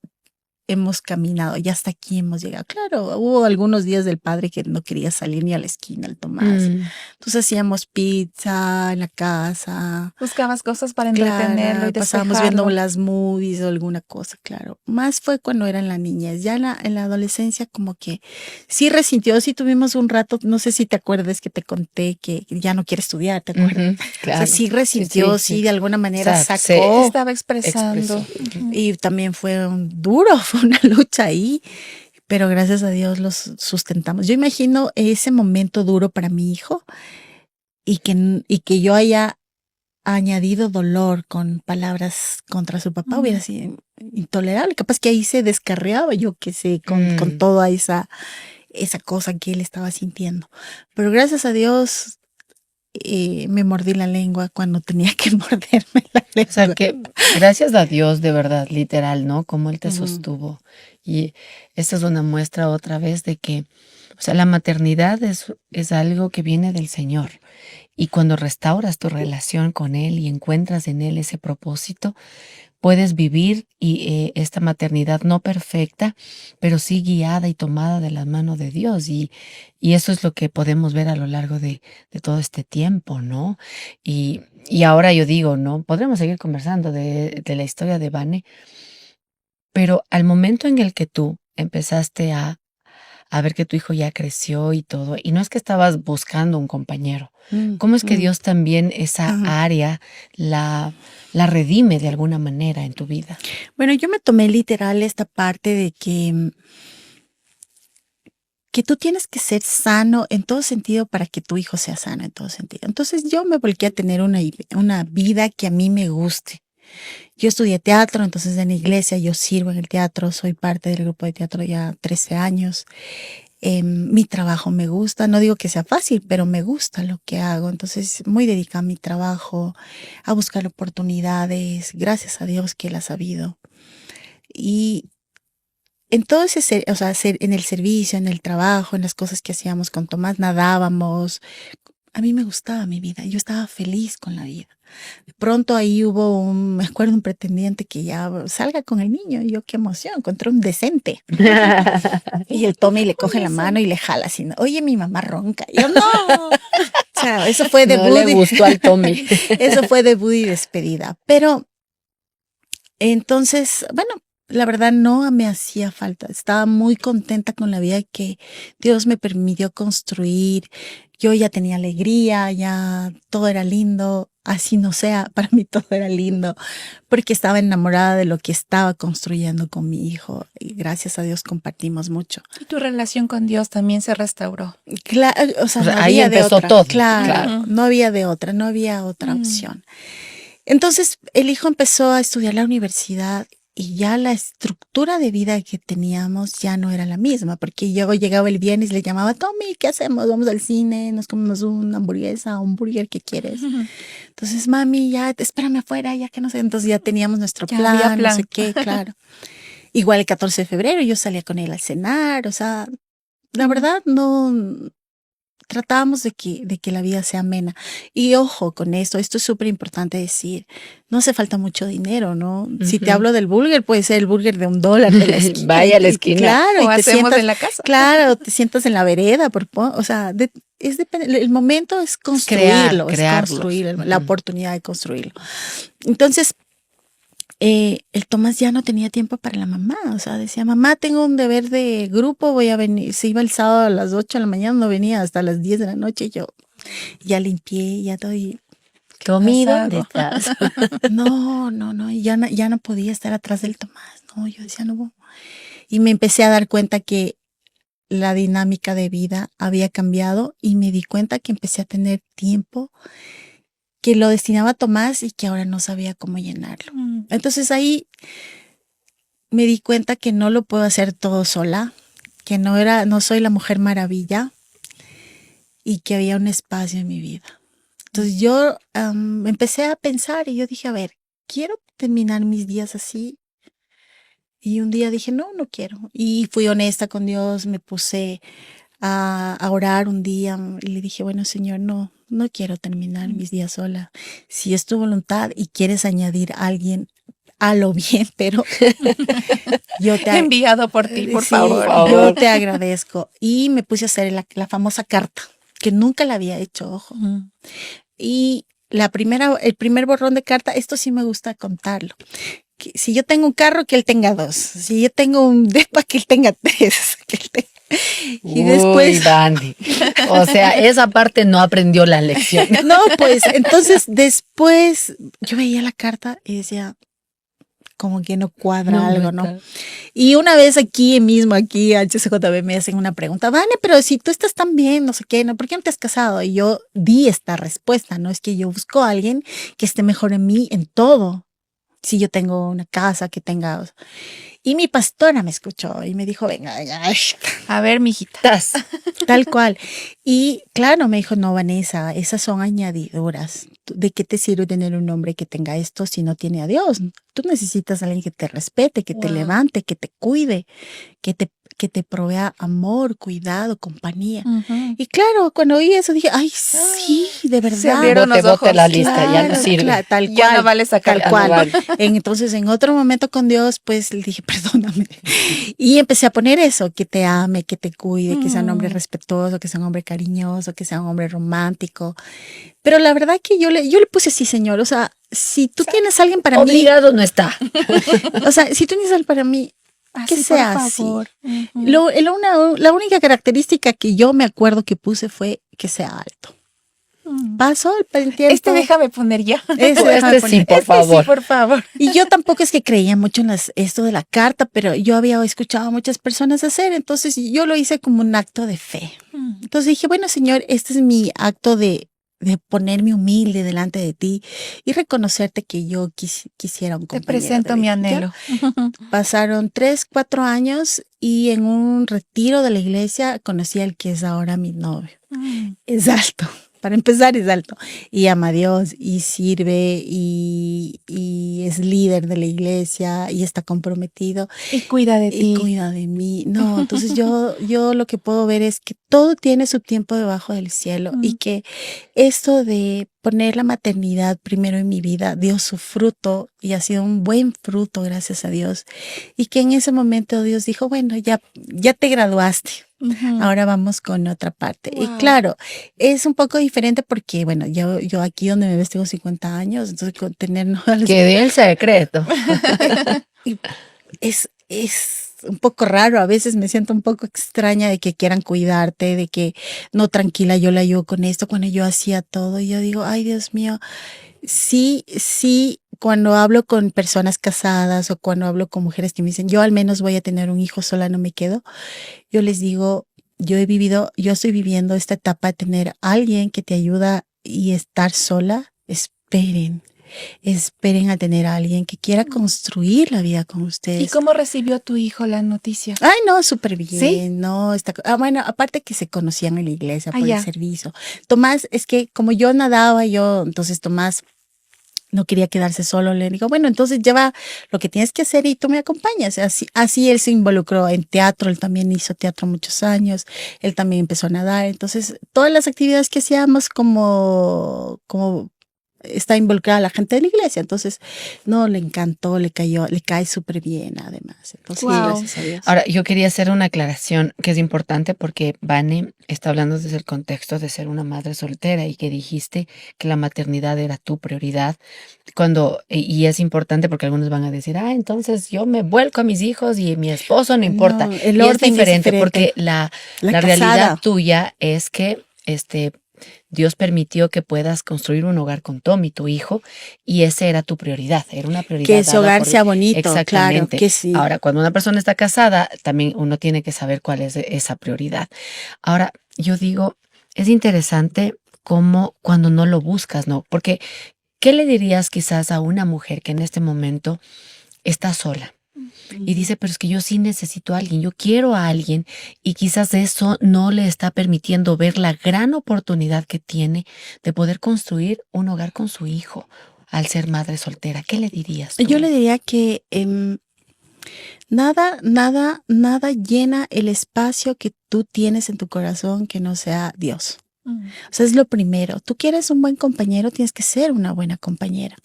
S1: hemos caminado, ya hasta aquí hemos llegado. Claro, hubo algunos días del padre que no quería salir ni a la esquina, el Tomás. Entonces hacíamos pizza en la casa.
S2: Buscabas cosas para entretenerlo y
S1: pasábamos viendo las movies o alguna cosa, claro. Más fue cuando era en la niñez. Ya en la adolescencia como que sí resintió, sí tuvimos un rato, no sé si te acuerdas que te conté que ya no quiere estudiar, ¿te acuerdas?
S4: Claro.
S1: O sea, sí resintió, sí, de alguna manera sacó.
S2: Se estaba expresando.
S1: Y también fue duro, fue una lucha ahí, pero gracias a Dios los sustentamos. Yo imagino ese momento duro para mi hijo y que yo haya añadido dolor con palabras contra su papá, hubiera sido intolerable. Capaz que ahí se descarriaba, yo qué sé, con toda esa cosa que él estaba sintiendo. Pero gracias a Dios me mordí la lengua cuando tenía que morderme la lengua.
S4: O sea que gracias a Dios, de verdad, literal, ¿no? Como Él te sostuvo. Y esta es una muestra otra vez de que, o sea, la maternidad es algo que viene del Señor. Y cuando restauras tu relación con Él y encuentras en Él ese propósito, puedes vivir esta maternidad no perfecta, pero sí guiada y tomada de la mano de Dios. Y eso es lo que podemos ver a lo largo de todo este tiempo, ¿no? Y ahora yo digo, ¿no? Podremos seguir conversando de la historia de Vane, pero al momento en el que tú empezaste a ver que tu hijo ya creció y todo, y no es que estabas buscando un compañero, ¿cómo es que Dios también esa área la redime de alguna manera en tu vida?
S1: Bueno, yo me tomé literal esta parte de que tú tienes que ser sano en todo sentido para que tu hijo sea sano en todo sentido. Entonces yo me volqué a tener una vida que a mí me guste. Yo estudié teatro, entonces en la iglesia yo sirvo en el teatro, soy parte del grupo de teatro ya 13 años. Mi trabajo me gusta, no digo que sea fácil, pero me gusta lo que hago. Entonces muy dedicada a mi trabajo, a buscar oportunidades, gracias a Dios que las ha habido. Y en todo ese, o sea, en el servicio, en el trabajo, en las cosas que hacíamos con Tomás, nadábamos. A mí me gustaba mi vida, yo estaba feliz con la vida. De pronto ahí hubo me acuerdo un pretendiente que ya salga con el niño, y yo qué emoción, encontré un decente. Y él toma y le coge la mano y le jala así, oye, mi mamá ronca. Y yo no. O sea, eso fue debut.
S4: No le gustó al Tommy.
S1: Eso fue debut y despedida. Pero entonces, bueno, la verdad no me hacía falta. Estaba muy contenta con la vida que Dios me permitió construir. Yo ya tenía alegría, ya todo era lindo. Así no sea, para mí todo era lindo, porque estaba enamorada de lo que estaba construyendo con mi hijo. Y gracias a Dios compartimos mucho.
S2: Y tu relación con Dios también se restauró.
S1: Claro, o sea, no
S4: ahí
S1: había de
S4: empezó
S1: otra.
S4: todo.
S1: Claro, no había de otra, no había otra opción. Entonces, el hijo empezó a estudiar la universidad y ya la estructura de vida que teníamos ya no era la misma, porque yo llegaba el viernes y le llamaba, Tommy, ¿qué hacemos? Vamos al cine, nos comemos una hamburguesa, un burger, ¿qué quieres? Entonces, mami, ya, espérame afuera, ya que no sé. Entonces ya teníamos nuestro plan, no sé qué, claro. Igual el 14 de febrero yo salía con él a cenar, o sea, la verdad no... Tratábamos de que la vida sea amena. Y ojo con esto es súper importante decir, no hace falta mucho dinero, ¿no? Si te hablo del burger, puede ser el burger de $1 de la esquina.
S4: Vaya a la esquina.
S1: Claro,
S2: o
S1: y te
S2: hacemos
S1: sientas
S2: en la casa.
S1: Claro, te sientas en la vereda, o sea, el momento es construirlo,
S4: crearlos.
S1: la oportunidad de construirlo. Entonces, el Tomás ya no tenía tiempo para la mamá, o sea, decía, mamá, tengo un deber de grupo, voy a venir. Se iba el sábado a las 8 de la mañana, no venía hasta las 10 de la noche. Yo ya limpié, ya todo.
S4: Comido
S2: Pasado.
S4: detrás.
S1: No, y ya no podía estar atrás del Tomás. No, yo decía, no. Y me empecé a dar cuenta que la dinámica de vida había cambiado y me di cuenta que empecé a tener tiempo que lo destinaba a Tomás y que ahora no sabía cómo llenarlo. Entonces ahí me di cuenta que no lo puedo hacer todo sola, que no soy la Mujer Maravilla y que había un espacio en mi vida. Entonces yo empecé a pensar y yo dije, a ver, quiero terminar mis días así. Y un día dije, no quiero. Y fui honesta con Dios, me puse a orar un día y le dije, bueno, Señor, no quiero terminar mis días sola. Si es tu voluntad y quieres añadir a alguien, halo bien, pero yo te
S2: Enviado por ti, por
S1: sí,
S2: favor.
S1: yo te agradezco. Y me puse a hacer la famosa carta, que nunca la había hecho, ojo. Y el primer borrón de carta, esto sí me gusta contarlo. Que si yo tengo un carro, que él tenga 2. Si yo tengo un depa, que él tenga 3. Y después...
S4: Uy, Bandy. O sea, esa parte no aprendió la lección.
S1: No, pues entonces después yo veía la carta y decía, como que no cuadra algo, ¿no? Y una vez aquí a HCJB me hacen una pregunta, Vane, pero si tú estás tan bien, no sé qué, ¿no? ¿Por qué no te has casado? Y yo di esta respuesta, ¿no? Es que yo busco a alguien que esté mejor en mí en todo. Si yo tengo una casa que tenga... Y mi pastora me escuchó y me dijo, venga,
S2: A ver, mijita.
S1: tal cual. Y claro, me dijo, no, Vanessa, esas son añadiduras. ¿De qué te sirve tener un hombre que tenga esto si no tiene a Dios? Tú necesitas a alguien que te respete, que te levante, que te cuide, que te provea amor, cuidado, compañía. Y claro, cuando oí eso dije, ay, sí, de verdad.
S2: Se abrieron los
S4: bote
S2: ojos.
S4: la lista, ya no sirve.
S1: Claro, tal cual.
S2: Ya no vale sacar.
S1: Tal cual.
S4: no vale.
S1: Entonces, en otro momento con Dios, pues le dije, perdóname. Y empecé a poner eso, que te ame, que te cuide, que sea un hombre respetuoso, que sea un hombre cariñoso, que sea un hombre romántico. Pero la verdad que yo le puse así, Señor. O sea, si tú tienes a alguien para mí,
S4: Obligado no está.
S1: o sea, si tú tienes alguien para mí, que
S2: Así,
S1: sea
S2: por
S1: así.
S2: favor.
S1: La única característica que yo me acuerdo que puse fue que sea alto. Pasó el tiempo.
S2: Este déjame poner ya.
S1: Déjame
S4: sí,
S1: poner.
S4: por favor.
S2: Sí, por favor.
S1: Y yo tampoco es que creía mucho en esto de la carta, pero yo había escuchado a muchas personas hacer, entonces yo lo hice como un acto de fe. Entonces dije, bueno, Señor, este es mi acto de ponerme humilde delante de ti y reconocerte que yo quisiera un
S2: Te
S1: compañero.
S2: presento mi anhelo.
S1: Pasaron 3, 4 años y en un retiro de la iglesia conocí al que es ahora mi novio. Es alto. Para empezar es alto y ama a Dios y sirve y es líder de la iglesia y está comprometido.
S2: Y cuida de ti.
S1: Y cuida de mí. No, entonces yo lo que puedo ver es que todo tiene su tiempo debajo del cielo y que esto de poner la maternidad primero en mi vida dio su fruto y ha sido un buen fruto, gracias a Dios. Y que en ese momento Dios dijo, bueno, ya te graduaste. Ahora vamos con otra parte.
S2: Wow.
S1: Y claro, es un poco diferente porque, bueno, yo aquí donde me ves tengo 50 años, entonces con tener... ¿no?
S4: Que dé el secreto.
S1: Es un poco raro, a veces me siento un poco extraña de que quieran cuidarte, de que no, tranquila, yo la ayudo con esto, cuando yo hacía todo, y yo digo, ay, Dios mío, sí, cuando hablo con personas casadas o cuando hablo con mujeres que me dicen, yo al menos voy a tener un hijo, sola no me quedo, yo les digo, yo estoy viviendo esta etapa de tener a alguien que te ayuda y estar sola, esperen a tener a alguien que quiera construir la vida con ustedes.
S2: ¿Y cómo recibió tu hijo la noticia?
S1: Ay, no, súper bien.
S2: ¿Sí?
S1: No, bueno, aparte que se conocían en la iglesia por
S2: ya.
S1: el servicio. Tomás, es que como yo nadaba, entonces Tomás no quería quedarse solo. Le digo, bueno, entonces lleva lo que tienes que hacer y tú me acompañas. Así él se involucró en teatro, él también hizo teatro muchos años, él también empezó a nadar. Entonces, todas las actividades que hacíamos como está involucrada la gente de la iglesia. Entonces, no, le encantó, le cae súper bien además. Entonces,
S2: Wow.
S1: gracias a Dios.
S4: Ahora, yo quería hacer una aclaración que es importante porque Vane está hablando desde el contexto de ser una madre soltera y que dijiste que la maternidad era tu prioridad. Y es importante porque algunos van a decir, entonces yo me vuelco a mis hijos y mi esposo no importa.
S1: No, el
S4: Y es
S1: orden es
S4: diferente
S1: diferente.
S4: porque la
S1: La
S4: realidad
S1: casada.
S4: tuya es que Dios permitió que puedas construir un hogar con Tommy, tu hijo, y ese era tu prioridad, era una prioridad.
S1: Que ese
S4: dada
S1: hogar
S4: por
S1: sea
S4: Dios.
S1: bonito, claro,
S4: Exactamente.
S1: que sí.
S4: Ahora, cuando una persona está casada, también uno tiene que saber cuál es esa prioridad. Ahora, yo digo, es interesante cómo cuando no lo buscas, ¿no? Porque, ¿qué le dirías quizás a una mujer que en este momento está sola? Y dice, pero es que yo sí necesito a alguien, yo quiero a alguien, y quizás eso no le está permitiendo ver la gran oportunidad que tiene de poder construir un hogar con su hijo al ser madre soltera. ¿Qué le dirías tú?
S1: Yo le diría que nada llena el espacio que tú tienes en tu corazón que no sea Dios. O sea, es lo primero. Tú quieres un buen compañero, tienes que ser una buena compañera.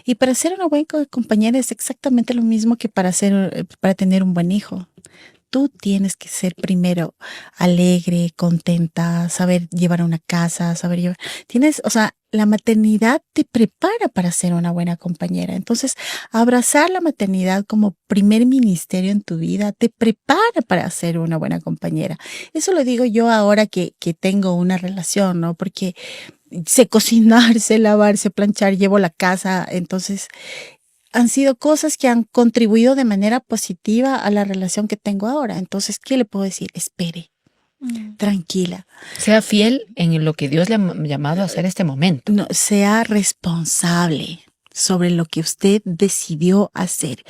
S1: Y para ser una buena compañera es exactamente lo mismo que para tener un buen hijo. Tú tienes que ser primero alegre, contenta, saber llevar una casa, o sea, la maternidad te prepara para ser una buena compañera. Entonces, abrazar la maternidad como primer ministerio en tu vida te prepara para ser una buena compañera. Eso lo digo yo ahora que tengo una relación, ¿no? Porque sé cocinar, sé lavar, sé planchar, llevo la casa, entonces han sido cosas que han contribuido de manera positiva a la relación que tengo ahora. Entonces, ¿qué le puedo decir? Espere, tranquila.
S4: Sea fiel en lo que Dios le ha llamado a hacer este momento.
S1: No, sea responsable sobre lo que usted decidió hacer.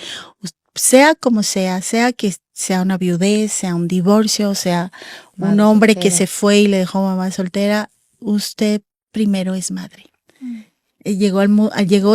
S1: Sea como sea que sea una viudez, sea un divorcio, sea un hombre que se fue y le dejó mamá soltera, usted primero es madre. Llegó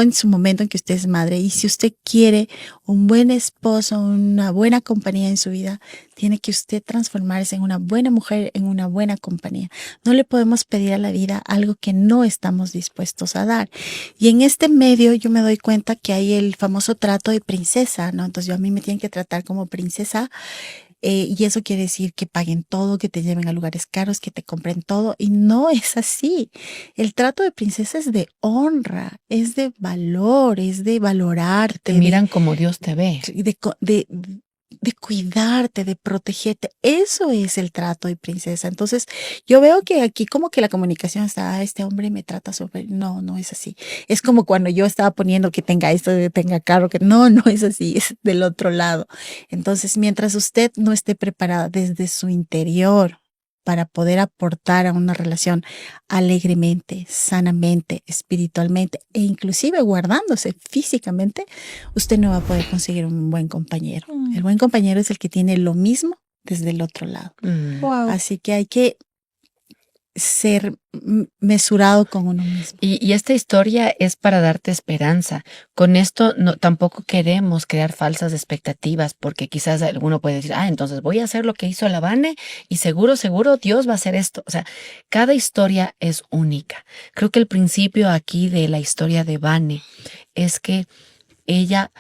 S1: en su momento en que usted es madre, y si usted quiere un buen esposo, una buena compañía en su vida, tiene que usted transformarse en una buena mujer, en una buena compañía. No le podemos pedir a la vida algo que no estamos dispuestos a dar. Y en este medio yo me doy cuenta que hay el famoso trato de princesa, ¿no? Entonces a mí me tienen que tratar como princesa. Y eso quiere decir que paguen todo, que te lleven a lugares caros, que te compren todo. Y no es así. El trato de princesa es de honra, es de valor, es de valorarte.
S4: Te miran como Dios te ve.
S1: De cuidarte, de protegerte. Eso es el trato de princesa. Entonces, yo veo que aquí como que la comunicación está, este hombre me trata sobre... No es así. Es como cuando yo estaba poniendo que tenga esto, que tenga carro, que no es así, es del otro lado. Entonces, mientras usted no esté preparada desde su interior para poder aportar a una relación alegremente, sanamente, espiritualmente e inclusive guardándose físicamente, usted no va a poder conseguir un buen compañero. El buen compañero es el que tiene lo mismo desde el otro lado.
S2: Wow.
S1: Así que hay que ser mesurado con uno mismo.
S4: Y esta historia es para darte esperanza. Con esto tampoco queremos crear falsas expectativas, porque quizás alguno puede decir, entonces voy a hacer lo que hizo la Vane y seguro Dios va a hacer esto. O sea, cada historia es única. Creo que el principio aquí de la historia de Vane es que ella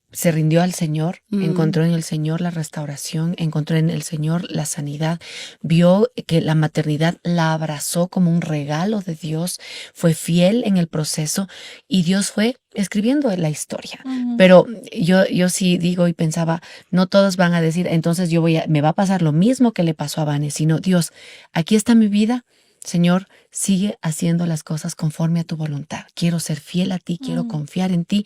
S4: se rindió al Señor, encontró en el Señor la restauración, encontró en el Señor la sanidad, vio que la maternidad la abrazó como un regalo de Dios, fue fiel en el proceso y Dios fue escribiendo la historia. Pero yo sí digo y pensaba, no todos van a decir, entonces me va a pasar lo mismo que le pasó a Vane, sino Dios, aquí está mi vida. Señor, sigue haciendo las cosas conforme a tu voluntad. Quiero ser fiel a ti, quiero confiar en ti.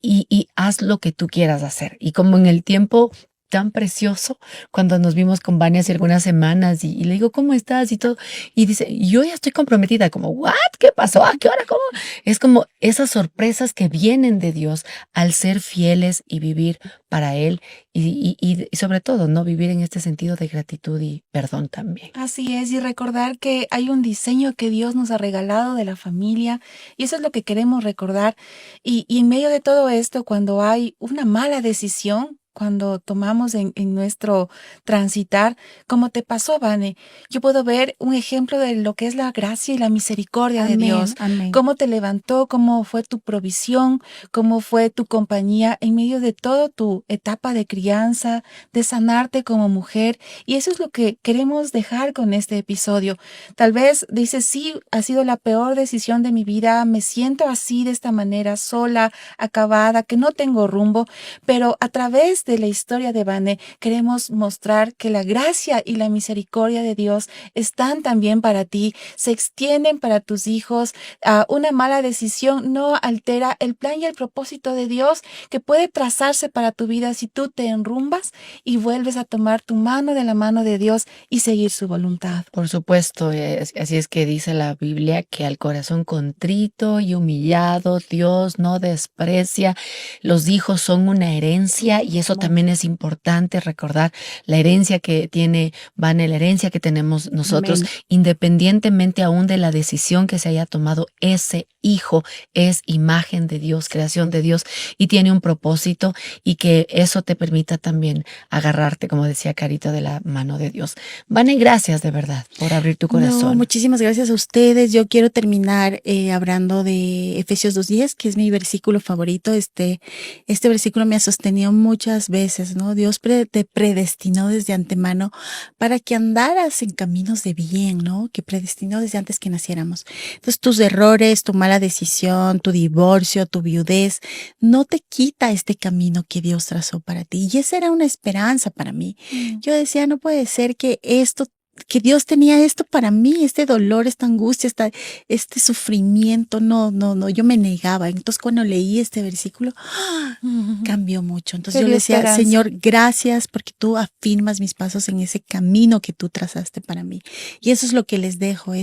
S4: Y haz lo que tú quieras hacer. Y como en el tiempo tan precioso, cuando nos vimos con Vania hace algunas semanas y le digo, ¿cómo estás? Y todo. Y dice, yo ya estoy comprometida. Como, ¿what? ¿Qué pasó? ¿A qué hora? ¿Cómo? Es como esas sorpresas que vienen de Dios al ser fieles y vivir para Él. Y sobre todo, ¿no? Vivir en este sentido de gratitud y perdón también.
S2: Así es, y recordar que hay un diseño que Dios nos ha regalado de la familia, y eso es lo que queremos recordar. Y en medio de todo esto, cuando hay una mala decisión, cuando tomamos en nuestro transitar, como te pasó, Vane. Yo puedo ver un ejemplo de lo que es la gracia y la misericordia de Dios.
S1: Amén.
S2: Cómo te levantó, cómo fue tu provisión, cómo fue tu compañía en medio de toda tu etapa de crianza, de sanarte como mujer. Y eso es lo que queremos dejar con este episodio. Tal vez dices, sí, ha sido la peor decisión de mi vida, me siento así de esta manera, sola, acabada, que no tengo rumbo, pero a través de la historia de Vane queremos mostrar que la gracia y la misericordia de Dios están también para ti, se extienden para tus hijos. Una mala decisión no altera el plan y el propósito de Dios que puede trazarse para tu vida si tú te enrumbas y vuelves a tomar tu mano de la mano de Dios y seguir su voluntad.
S4: Por supuesto, así es que dice la Biblia que al corazón contrito y humillado Dios no desprecia. Los hijos son una herencia y eso también es importante recordar, la herencia que tiene Vane, la herencia que tenemos nosotros,
S1: Amén.
S4: independientemente aún de la decisión que se haya tomado, ese hijo es imagen de Dios, creación de Dios y tiene un propósito, y que eso te permita también agarrarte, como decía Carito, de la mano de Dios. Vane, gracias de verdad por abrir tu corazón.
S1: No, muchísimas gracias a ustedes. Yo quiero terminar hablando de Efesios 2:10, que es mi versículo favorito. Este versículo me ha sostenido muchas veces, ¿no? Dios te predestinó desde antemano para que andaras en caminos de bien, ¿no? Que predestinó desde antes que naciéramos. Entonces, tus errores, tu mala decisión, tu divorcio, tu viudez, no te quita este camino que Dios trazó para ti. Y esa era una esperanza para mí. Yo decía, no puede ser que Dios tenía esto para mí, este dolor, esta angustia, este sufrimiento. No, yo me negaba. Entonces, cuando leí este versículo, cambió mucho. Entonces, yo le decía,
S2: esperanza.
S1: Señor, gracias porque tú afirmas mis pasos en ese camino que tú trazaste para mí. Y eso es lo que les dejo.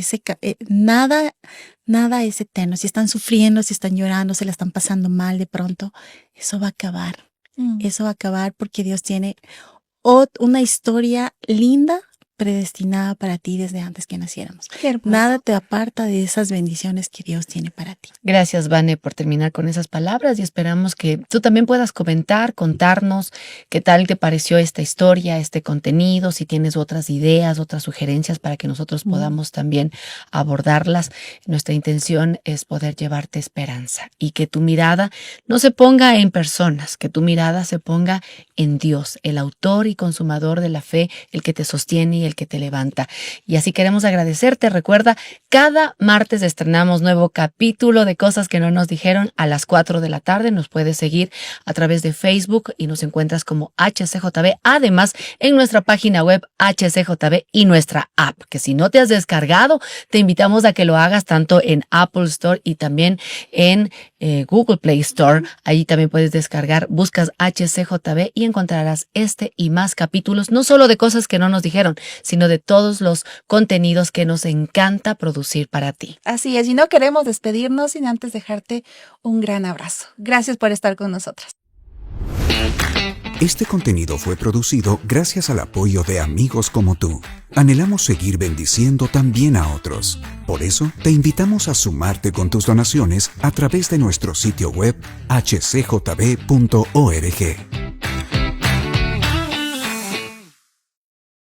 S1: Nada es eterno. Si están sufriendo, si están llorando, se la están pasando mal de pronto, eso va a acabar. Eso va a acabar porque Dios tiene una historia linda predestinada para ti desde antes que naciéramos. Nada te aparta de esas bendiciones que Dios tiene para ti.
S4: Gracias, Vane, por terminar con esas palabras, y esperamos que tú también puedas contarnos qué tal te pareció esta historia, este contenido, si tienes otras ideas, otras sugerencias para que nosotros podamos también abordarlas. Nuestra intención es poder llevarte esperanza y que tu mirada no se ponga en personas, que tu mirada se ponga en Dios, el autor y consumador de la fe, el que te sostiene y el que te levanta. Y así queremos agradecerte. Recuerda, cada martes estrenamos nuevo capítulo de Cosas que no nos dijeron a las 4 de la tarde. Nos puedes seguir a través de Facebook y nos encuentras como HCJB. Además, en nuestra página web HCJB y nuestra app, que si no te has descargado, te invitamos a que lo hagas tanto en Apple Store y también en Google Play Store. Ahí también puedes descargar, buscas HCJB y encontrarás este y más capítulos, no solo de Cosas que no nos dijeron, sino de todos los contenidos que nos encanta producir para ti.
S2: Así es, y no queremos despedirnos sin antes dejarte un gran abrazo. Gracias por estar con nosotras.
S5: Este contenido fue producido gracias al apoyo de amigos como tú. Anhelamos seguir bendiciendo también a otros. Por eso, te invitamos a sumarte con tus donaciones a través de nuestro sitio web hcjb.org.